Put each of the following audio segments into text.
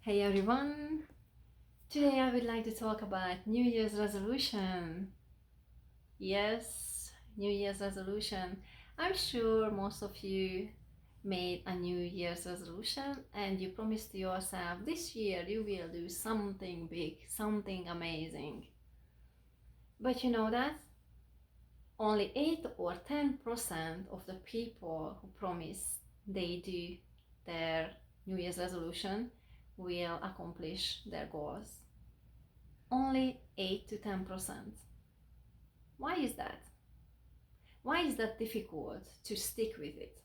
Hey everyone! Today I would like to talk about New Year's resolution. Yes, New Year's resolution. I'm sure most of you made a New Year's resolution and you promised to yourself this year you will do something big, something amazing. But you know that? Only 8 or 10% of the people who promise they do their New Year's resolution will accomplish their goals. Only 8 to 10%. Why is that? Why is that difficult to stick with it?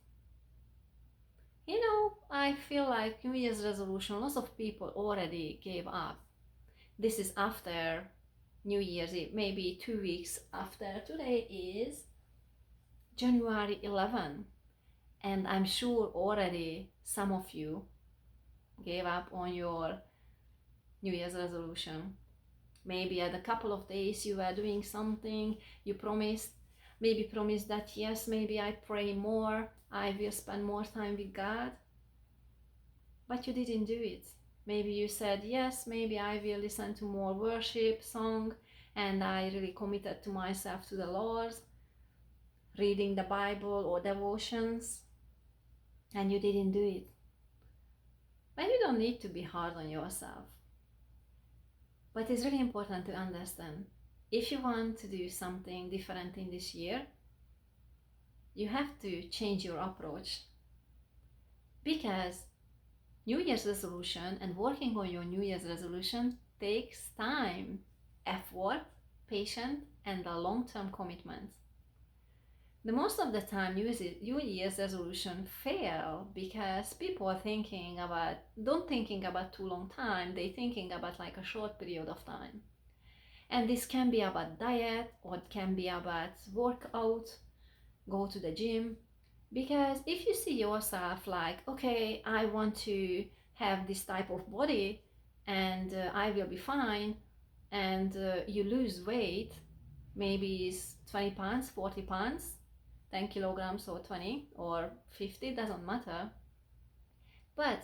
I feel like New Year's resolution, lots of people already gave up. This is after New Year's Eve, maybe 2 weeks after. Today is January 11, and I'm sure already some of you gave up on your New Year's resolution. Maybe at a couple of days you were doing something, you promised, maybe promised that yes, maybe I pray more, I will spend more time with God, but you didn't do it. Maybe you said yes, maybe I will listen to more worship song, and I really committed to myself to the Lord, reading the Bible or devotions, and you didn't do it. But you don't need to be hard on yourself. But it's really important to understand, if you want to do something different in this year, you have to change your approach, because New Year's resolution and working on your New Year's resolution takes time, effort, patience, and a long-term commitment. The most of the time New Year's resolution fail because people are don't thinking about too long time, they thinking about like a short period of time. And this can be about diet, or it can be about workout, go to the gym. Because if you see yourself like, okay, I want to have this type of body and I will be fine, and you lose weight, maybe it's 20 pounds, 40 pounds, 10 kilograms or 20 or 50, doesn't matter. But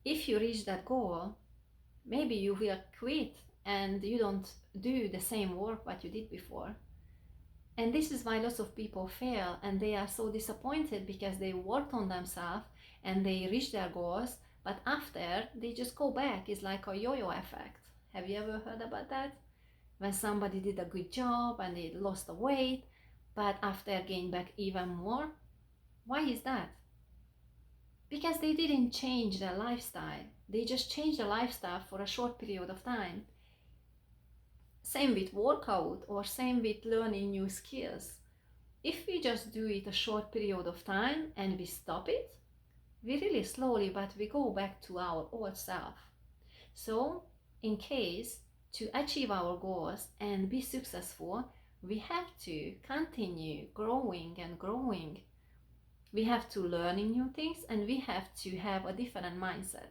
if you reach that goal, maybe you will quit and you don't do the same work what you did before. And this is why lots of people fail, and they are so disappointed because they worked on themselves and they reach their goals, but after they just go back. It's like a yo-yo effect. Have you ever heard about that? When somebody did a good job and they lost the weight, but after gain back even more. Why is that? Because they didn't change their lifestyle. They just changed the lifestyle for a short period of time. Same with workout, or same with learning new skills. If we just do it a short period of time and we stop it, we really slowly, but we go back to our old self. So, in case to achieve our goals and be successful, we have to continue growing and growing. We have to learn new things, and we have to have a different mindset.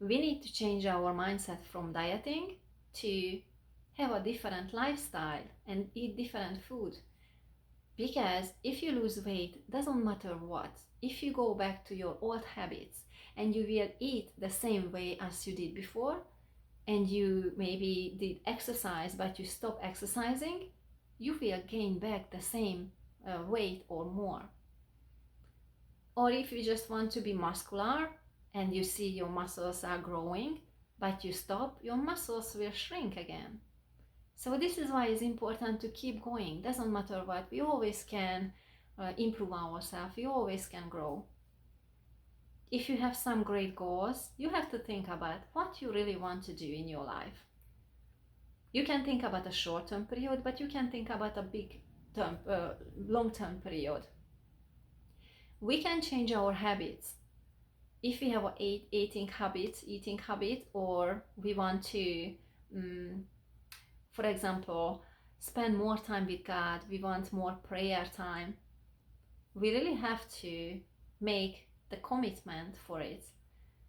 We need to change our mindset from dieting to have a different lifestyle and eat different food. Because if you lose weight, doesn't matter what, if you go back to your old habits and you will eat the same way as you did before, and you maybe did exercise but you stop exercising, you will gain back the same weight or more. Or if you just want to be muscular and you see your muscles are growing but you stop, your muscles will shrink again. So this is why it's important to keep going. Doesn't matter what, we always can improve ourselves, we always can grow. If you have some great goals, you have to think about what you really want to do in your life. You can think about a short-term period, but you can think about a long-term period. We can change our habits. If we have an eating habit, or we want to, for example, spend more time with God, we want more prayer time, we really have to make the commitment for it.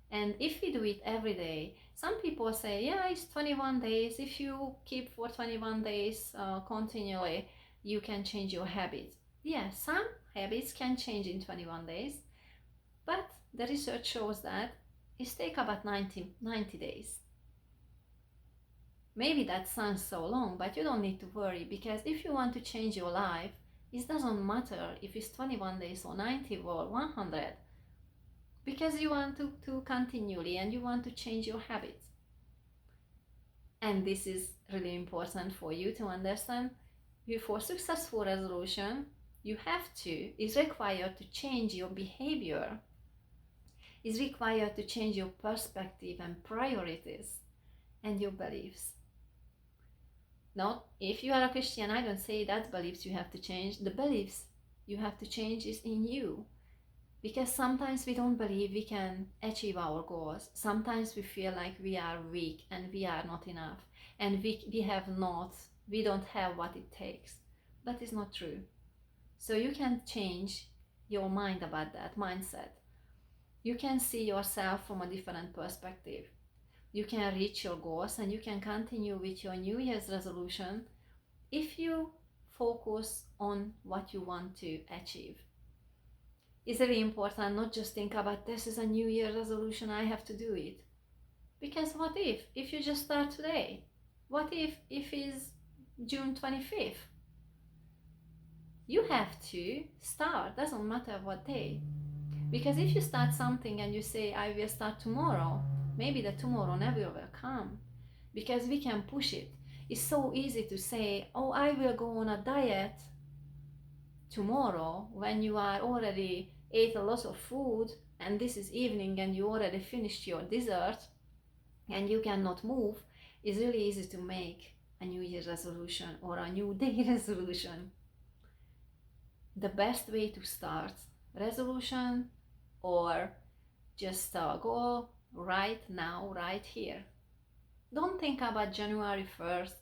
And if we do it every day, some people say, yeah, it's 21 days. If you keep for 21 days continually, you can change your habits. Yeah, some habits can change in 21 days, but the research shows that is take about 90 days. Maybe that sounds so long, but you don't need to worry, because if you want to change your life, it doesn't matter if it's 21 days or 90 or 100, because you want to continually, and you want to change your habits. And this is really important for you to understand. For successful resolution, you have to, is required to change your behavior, is required to change your perspective and priorities and your beliefs. Now, if you are a Christian, I don't say that beliefs you have to change. The beliefs you have to change is in you. Because sometimes we don't believe we can achieve our goals. Sometimes we feel like we are weak and we are not enough. And we don't have what it takes. But it's not true. So you can change your mind about that mindset. You can see yourself from a different perspective. You can reach your goals and you can continue with your New Year's resolution if you focus on what you want to achieve. It's very important not just think about this is a New Year resolution, I have to do it. Because what if you just start today? What if it's June 25th? You have to start, doesn't matter what day. Because if you start something and you say, I will start tomorrow, maybe the tomorrow never will come. Because we can push it. It's so easy to say, oh, I will go on a diet tomorrow, when you are already ate a lot of food and this is evening and you already finished your dessert and you cannot move. It's really easy to make a New Year's resolution or a New Day resolution. The best way to start resolution or just go right now, right here. Don't think about January 1st.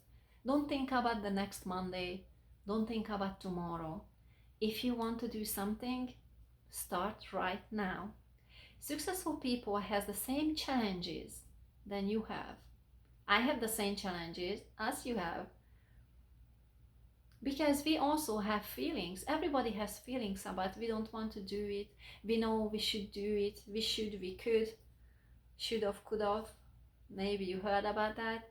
Don't think about the next Monday. Don't think about tomorrow. If you want to do something, start right now. Successful people have the same challenges than you have. I have the same challenges as you have. Because we also have feelings. Everybody has feelings about we don't want to do it. We know we should do it. We should, we could. Should have, could have. Maybe you heard about that.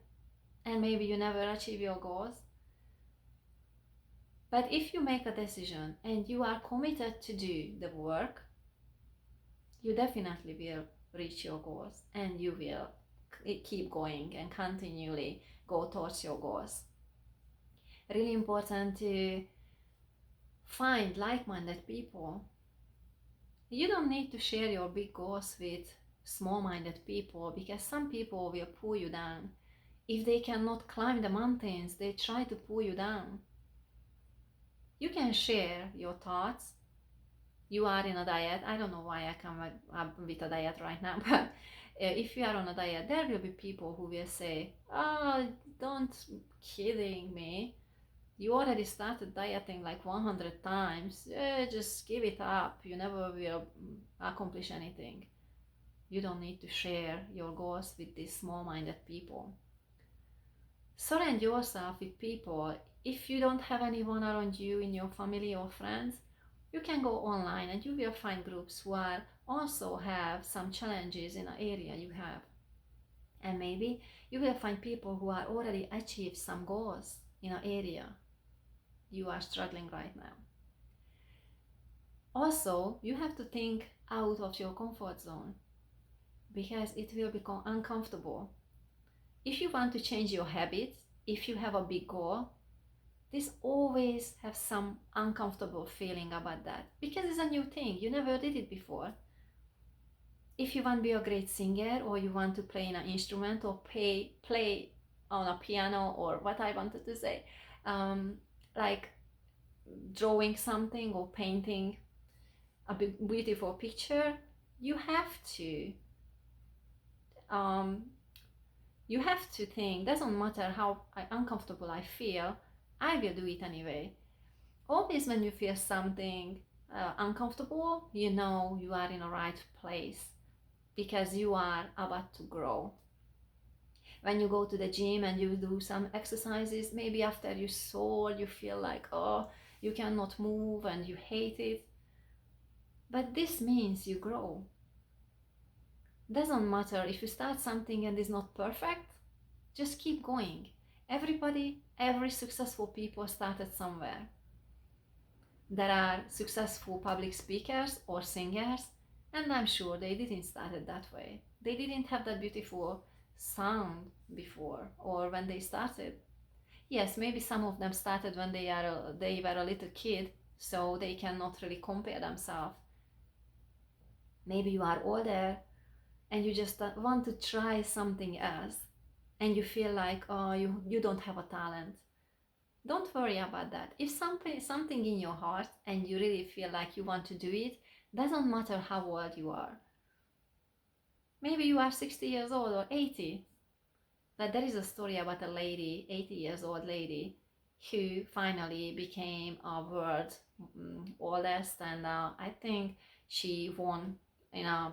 And maybe you never achieve your goals. But if you make a decision and you are committed to do the work, you definitely will reach your goals and you will keep going and continually go towards your goals. Really important to find like-minded people. You don't need to share your big goals with small-minded people, because some people will pull you down. If they cannot climb the mountains, they try to pull you down. You can share your thoughts. You are in a diet. I don't know why I come up with a diet right now, but if you are on a diet, there will be people who will say, oh, don't kidding me. You already started dieting like 100 times. Just give it up. You never will accomplish anything. You don't need to share your goals with these small-minded people. Surround yourself with people. If you don't have anyone around you in your family or friends, you can go online and you will find groups who are also have some challenges in an area you have. And maybe you will find people who are already achieved some goals in an area you are struggling right now. Also, you have to think out of your comfort zone, because it will become uncomfortable. If you want to change your habits, if you have a big goal, this always have some uncomfortable feeling about that, because it's a new thing. You never did it before. If you want to be a great singer, or you want to play an instrument, or play on a piano, or what I wanted to say, like drawing something or painting a beautiful picture, you have to think, doesn't matter how uncomfortable I feel, I will do it anyway. Always when you feel something uncomfortable, you know you are in the right place, because you are about to grow. When you go to the gym and you do some exercises, maybe after you soar, you feel like, oh, you cannot move and you hate it. But this means you grow. Doesn't matter if you start something and it's not perfect, just keep going. Every successful people started somewhere. There are successful public speakers or singers, and I'm sure they didn't start it that way. They didn't have that beautiful sound before or when they started. Yes, maybe some of them started when they were a little kid, so they cannot really compare themselves. Maybe you are older and you just want to try something else and you feel like, oh, you don't have a talent. Don't worry about that. If something in your heart and you really feel like you want to do it, doesn't matter how old you are. Maybe you are 60 years old or 80. But there is a story about a lady, 80 years old lady, who finally became a world oldest, and I think she won in a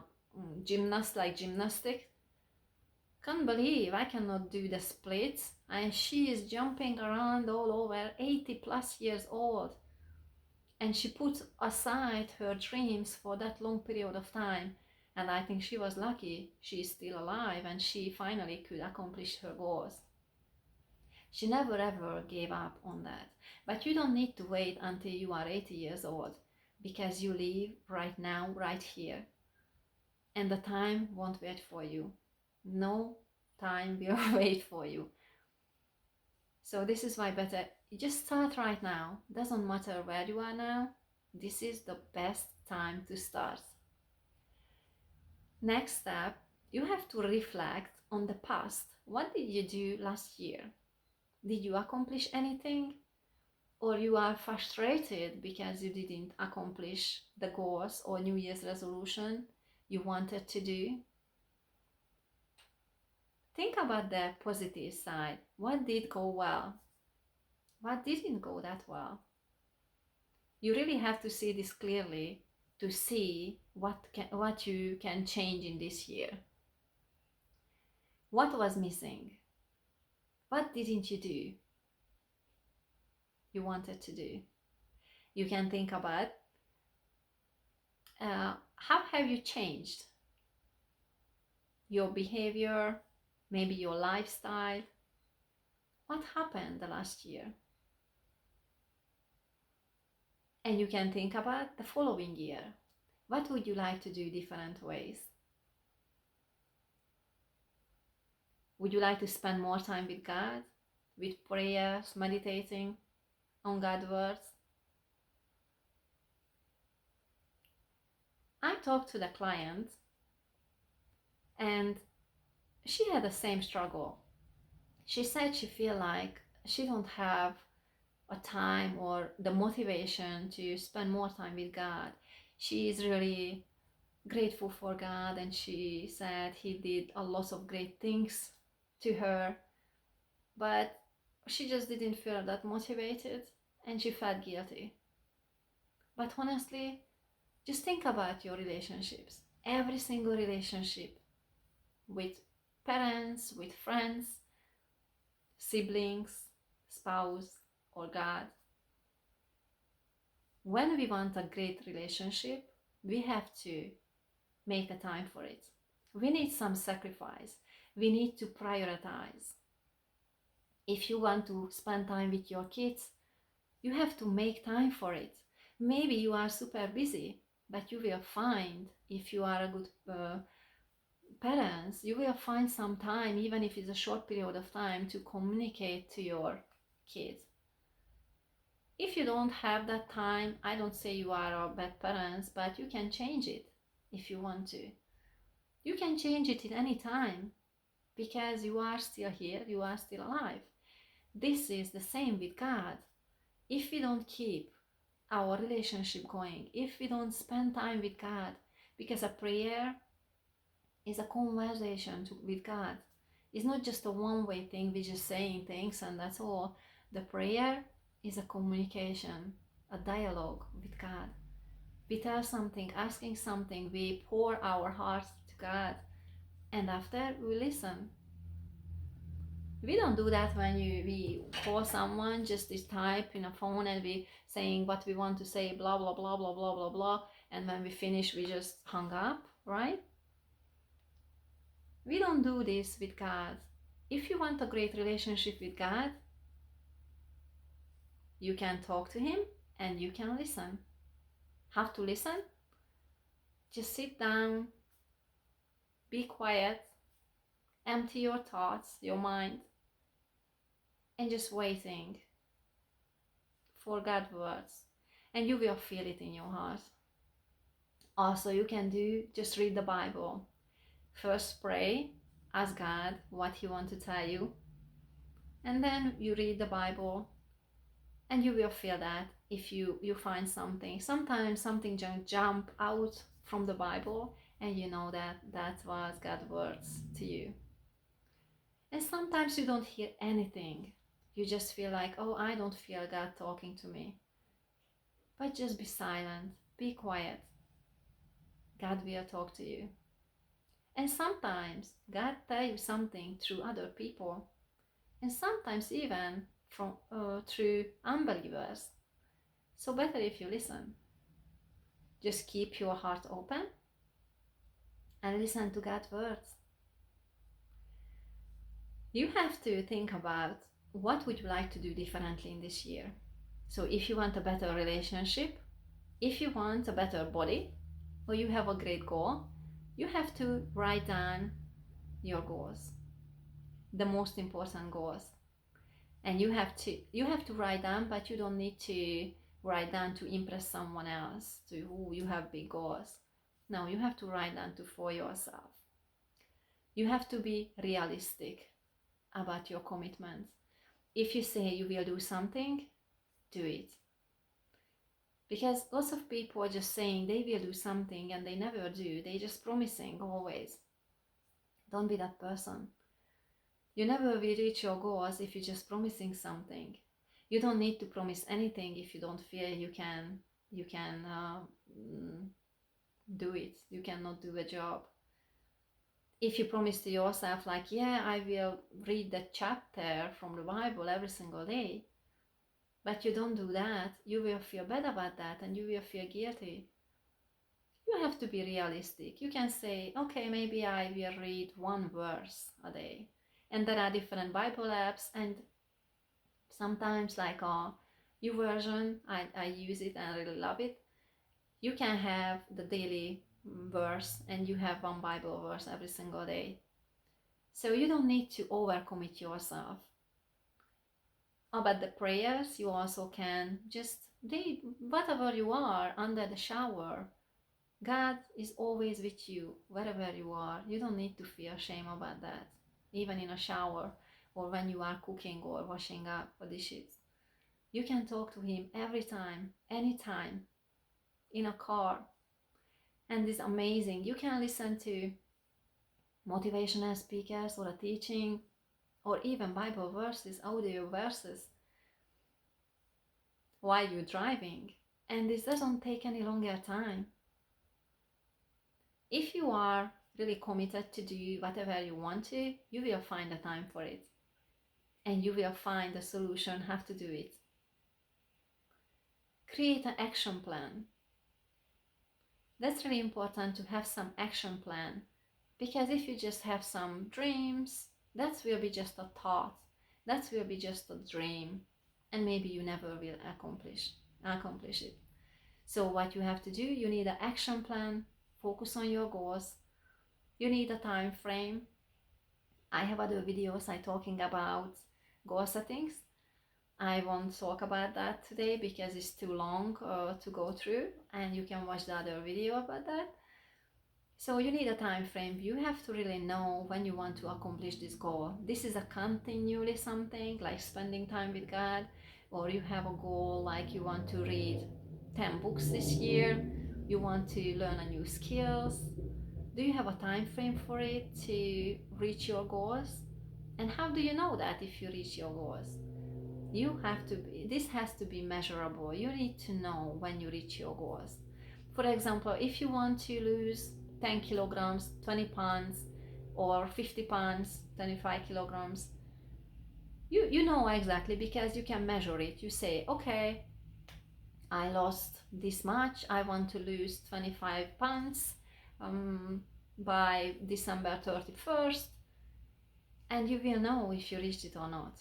gymnastic. Can't believe I cannot do the splits, and she is jumping around all over, 80 plus years old, and she put aside her dreams for that long period of time. And I think she was lucky she's still alive and she finally could accomplish her goals. She never ever gave up on that. But you don't need to wait until you are 80 years old, because you live right now, right here. And the time won't wait for you. No time will wait for you. So this is why better just start right now. Doesn't matter where you are now. This is the best time to start. Next step, you have to reflect on the past. What did you do last year? Did you accomplish anything? Or you are frustrated because you didn't accomplish the goals or New Year's resolution you wanted to do? Think about the positive side. What did go well? What didn't go that well? You really have to see this clearly to see what you can change in this year. What was missing? What didn't you do you wanted to do? You can think about how have you changed your behavior, maybe your lifestyle. What happened the last year? And you can think about the following year. What would you like to do different ways? Would you like to spend more time with God, with prayers, meditating on God's words? I talked to the client and she had the same struggle. She said she feel like she don't have a time or the motivation to spend more time with God. She is really grateful for God and she said he did a lot of great things to her, but she just didn't feel that motivated and she felt guilty. But honestly, just think about your relationships. Every single relationship, with parents, with friends, siblings, spouse, or God. When we want a great relationship, we have to make a time for it. We need some sacrifice. We need to prioritize. If you want to spend time with your kids, you have to make time for it. Maybe you are super busy, but you will find, if you are a good parents, you will find some time, even if it's a short period of time, to communicate to your kids. If you don't have that time, I don't say you are a bad parents, but you can change it if you want to. You can change it at any time because you are still here, you are still alive. This is the same with God. If we don't keep our relationship going, if we don't spend time with God, because a prayer is a conversation with God. It's not just a one-way thing, we're just saying things and that's all. The prayer is a communication, a dialogue with God. We tell something, asking something, we pour our hearts to God, and after we listen. We don't do that when we call someone, just this type in a phone and we saying what we want to say, blah blah blah blah blah blah blah, and when we finish we just hung up, right? We don't do this with God. If you want a great relationship with God, you can talk to Him and you can listen. How to listen? Just sit down, be quiet, empty your thoughts, your mind, and just waiting for God's words. And you will feel it in your heart. Also, you can do just read the Bible. First pray, ask God what He wants to tell you, and then you read the Bible, and you will feel that if you find something. Sometimes something jump out from the Bible, and you know that was God's words to you. And sometimes you don't hear anything. You just feel like, oh, I don't feel God talking to me. But just be silent, be quiet. God will talk to you. And sometimes God tells you something through other people, and sometimes even through unbelievers. So better if you listen. Just keep your heart open and listen to God's words. You have to think about what would you like to do differently in this year. So if you want a better relationship, if you want a better body, or you have a great goal, you have to write down your goals, the most important goals. And you have to write down, but you don't need to write down to impress someone else, to who you have big goals. No, you have to write down for yourself. You have to be realistic about your commitments. If you say you will do something, do it. Because lots of people are just saying they will do something and they never do. They just promising always. Don't be that person. You never will reach your goals if you're just promising something. You don't need to promise anything if you don't feel you can do it. You cannot do a job. If you promise to yourself like, yeah, I will read that chapter from the Bible every single day, but you don't do that, you will feel bad about that and you will feel guilty. You have to be realistic. You can say, okay, maybe I will read one verse a day. And there are different Bible apps, and sometimes like YouVersion, I use it and I really love it. You can have the daily verse and you have one Bible verse every single day. So you don't need to overcommit yourself. About the prayers, you also can just read whatever you are under the shower. God is always with you wherever you are. You don't need to feel shame about that, even in a shower or when you are cooking or washing up the dishes. You can talk to Him every time, anytime, in a car. And it's amazing. You can listen to motivational speakers or a teaching or even Bible verses, audio verses while you're driving. And this doesn't take any longer time. If you are really committed to do whatever you want to, you will find the time for it. And you will find the solution how to do it. Create an action plan. That's really important to have some action plan. Because if you just have some dreams, that will be just a thought. That will be just a dream. And maybe you never will accomplish it. So what you have to do, you need an action plan. Focus on your goals. You need a time frame. I have other videos talking about goal settings. I won't talk about that today because it's too long to go through, and you can watch the other video about that. So you need a time frame. You have to really know when you want to accomplish this goal. This is a continually something like spending time with God, or you have a goal like you want to read 10 books this year, you want to learn a new skills. Do you have a time frame for it to reach your goals? And how do you know that if you reach your goals? This has to be measurable. You need to know when you reach your goals. For example, if you want to lose 10 kilograms, 20 pounds, or 50 pounds, 25 kilograms, you know exactly because you can measure it. You say, okay, I lost this much, I want to lose 25 pounds. by December 31st, and you will know if you reached it or not.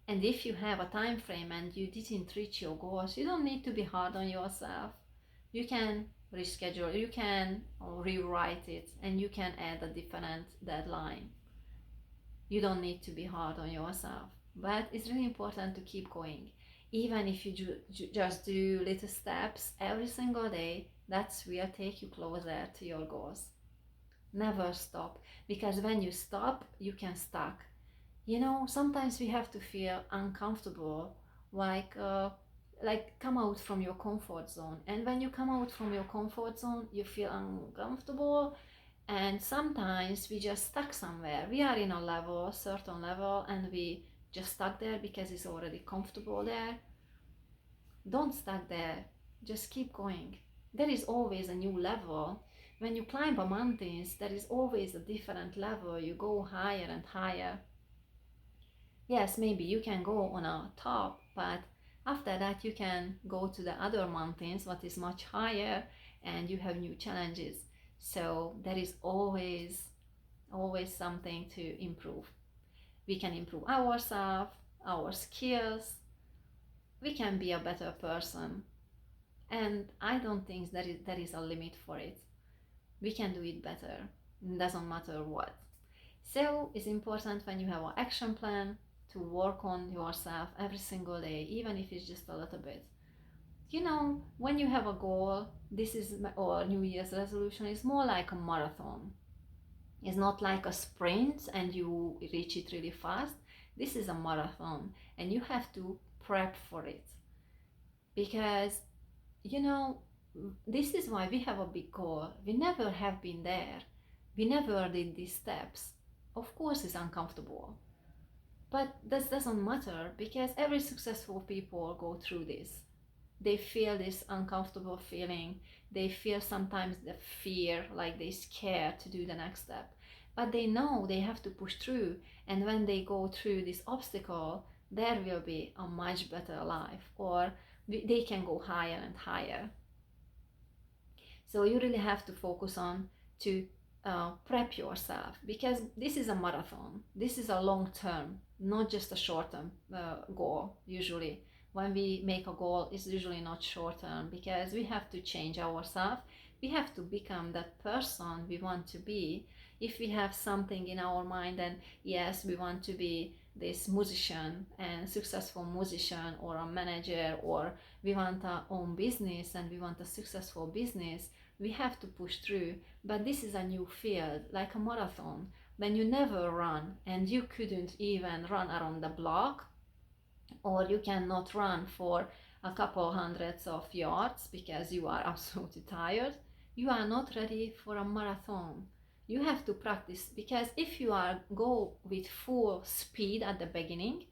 And if you have a time frame and you didn't reach your goals, you don't need to be hard on yourself. You can reschedule, you can rewrite it, and you can add a different deadline. You don't need to be hard on yourself. But it's really important to keep going. Even if you just do little steps every single day, that will take you closer to your goals. Never stop, because when you stop, you can stuck. You know, sometimes we have to feel uncomfortable, like come out from your comfort zone. And when you come out from your comfort zone, you feel uncomfortable, and sometimes we just stuck somewhere. We are in a level, certain level, and we just stuck there because it's already comfortable there. Don't stuck there, just keep going. There is always a new level. When you climb a mountains, there is always a different level. You go higher and higher. Yes, maybe you can go on a top, but after that you can go to the other mountains what is much higher, and you have new challenges. So there is always something to improve. We can improve ourselves, our skills. We can be a better person, and I don't think there is a limit for it. We can do it better. It doesn't matter what. So it's important when you have an action plan to work on yourself every single day, even if it's just a little bit. You know, when you have a goal, this is, or New Year's resolution, is more like a marathon. It's not like a sprint and you reach it really fast. This is a marathon, and you have to prep for it. Because, you know, this is why we have a big goal. We never have been there. We never did these steps. Of course, it's uncomfortable. But that doesn't matter, because every successful people go through this. They feel this uncomfortable feeling. They feel sometimes the fear, like they're scared to do the next step. But they know they have to push through. And when they go through this obstacle, there will be a much better life, or they can go higher and higher. So you really have to focus on to prep yourself, because this is a marathon. This is a long term, not just a short term goal. Usually when we make a goal, it's usually not short term, because we have to change ourselves. We have to become that person we want to be. If we have something in our mind, and yes, we want to be this musician and successful musician, or a manager, or we want our own business and we want a successful business, we have to push through. But this is a new field, like a marathon. When you never run, and you couldn't even run around the block, or you cannot run for a couple hundreds of yards because you are absolutely tired, you are not ready for a marathon. You have to practice, because if you are go with full speed at the beginning,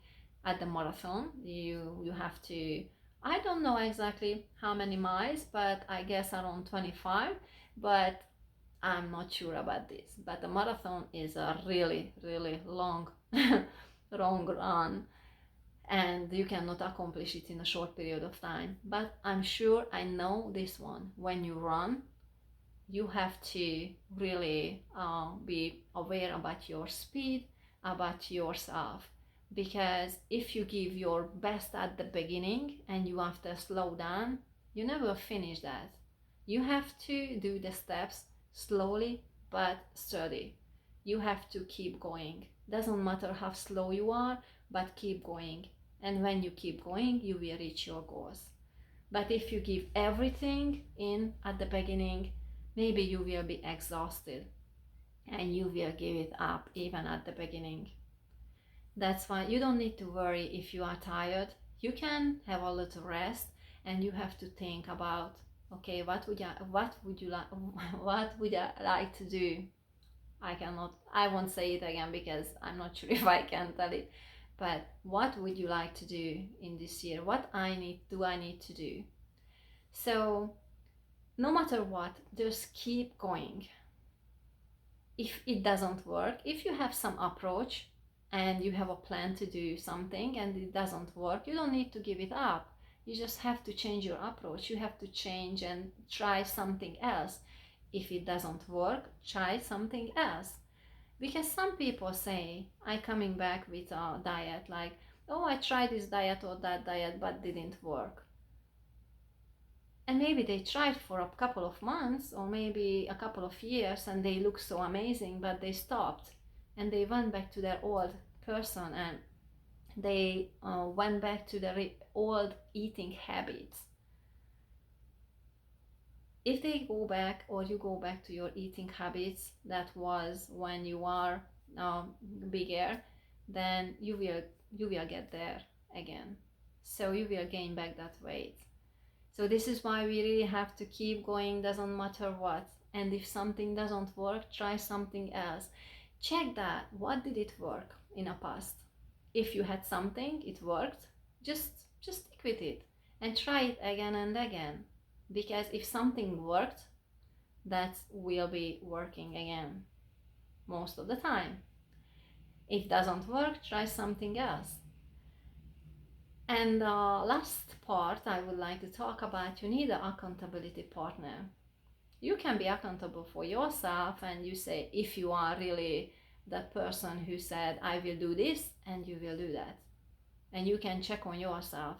at the marathon, you have to, I don't know exactly how many miles, but I guess around 25, but I'm not sure about this. But the marathon is a really long long run, and you cannot accomplish it in a short period of time. But I'm sure I know this one. When you run, you have to really be aware about your speed, about yourself. Because if you give your best at the beginning and you have to slow down, you never finish that. You have to do the steps slowly but steady. You have to keep going. Doesn't matter how slow you are, but keep going. And when you keep going, you will reach your goals. But if you give everything in at the beginning, maybe you will be exhausted and you will give it up even at the beginning. That's why you don't need to worry if you are tired. You can have a little rest, and you have to think about, okay, what would I like to do? I won't say it again because I'm not sure if I can tell it. But what would you like to do in this year? What I need to do? So no matter what, just keep going. If it doesn't work, if you have some approach and you have a plan to do something and it doesn't work, you don't need to give it up. You just have to change your approach. You have to change and try something else. If it doesn't work, try something else. Because some people say, I'm coming back with a diet, like, oh, I tried this diet or that diet, but didn't work. And maybe they tried for a couple of months or maybe a couple of years and they look so amazing, but they stopped and they went back to their old person and they went back to their old eating habits. If they go back or you go back to your eating habits that was when you are bigger, then you will get there again. So you will gain back that weight. So this is why we really have to keep going, doesn't matter what. And if something doesn't work, try something else. Check that. What did it work in the past? If you had something, it worked, just stick with it and try it again and again. Because if something worked, that will be working again most of the time. If it doesn't work, try something else. And the last part I would like to talk about, you need an accountability partner. You can be accountable for yourself and you say, if you are really that person who said, I will do this, and you will do that. And you can check on yourself.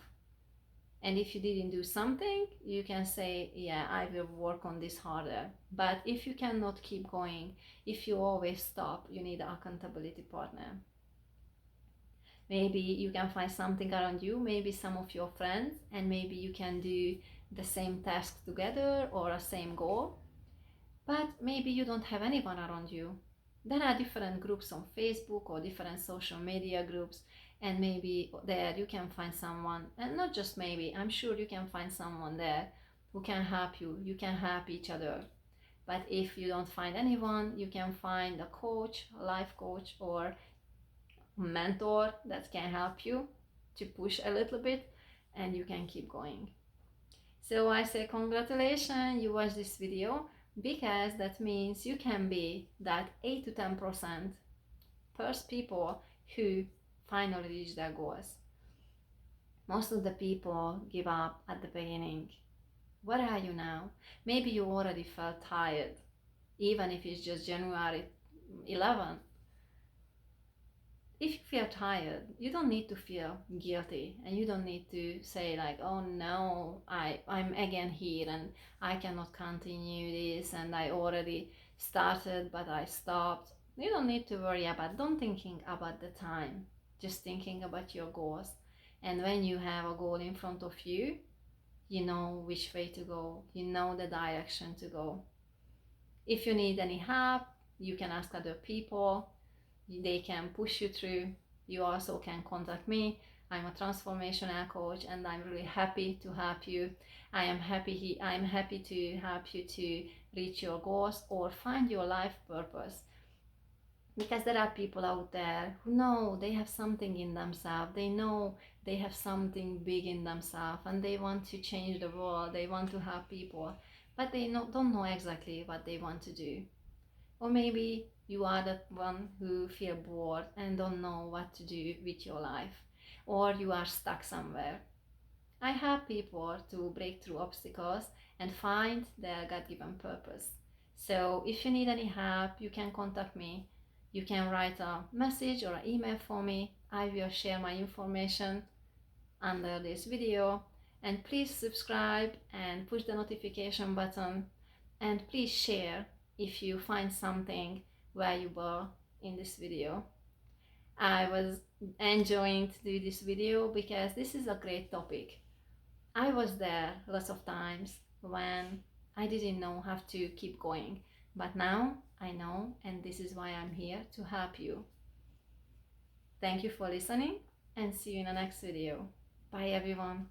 And if you didn't do something, you can say, yeah, I will work on this harder. But if you cannot keep going, if you always stop, you need an accountability partner. Maybe you can find something around you, maybe some of your friends, and maybe you can do the same task together or a same goal. But maybe you don't have anyone around you. There are different groups on Facebook or different social media groups, and maybe there you can find someone, and not just maybe, I'm sure you can find someone there who can help you. You can help each other. But if you don't find anyone, you can find a coach, a life coach, or mentor that can help you to push a little bit, and you can keep going. So I say congratulations, you watched this video, because that means you can be that 8 to 10% first people who finally reach their goals. Most of the people give up at the beginning. Where are you now? Maybe you already felt tired, even if it's just January 11. If you feel tired, you don't need to feel guilty, and you don't need to say like, oh no, I'm again here and I cannot continue this, and I already started but I stopped. You don't need to worry about, don't thinking about the time, just thinking about your goals. And when you have a goal in front of you, you know which way to go, you know the direction to go. If you need any help, you can ask other people. They can push you through. You also can contact me. I'm a transformational coach and I'm really happy to help you. I'm happy to help you to reach your goals or find your life purpose. Because there are people out there who know they have something in themselves. They know they have something big in themselves and they want to change the world. They want to help people, but they don't know exactly what they want to do. Or maybe you are the one who feel bored and don't know what to do with your life, or you are stuck somewhere. I help people to break through obstacles and find their God-given purpose. So if you need any help, you can contact me. You can write a message or an email for me. I will share my information under this video. And please subscribe and push the notification button. And please share if you find something valuable in this video. I was enjoying to do this video because this is a great topic. I was there lots of times when I didn't know how to keep going, but now I know, and this is why I'm here to help you. Thank you for listening and see you in the next video. Bye everyone.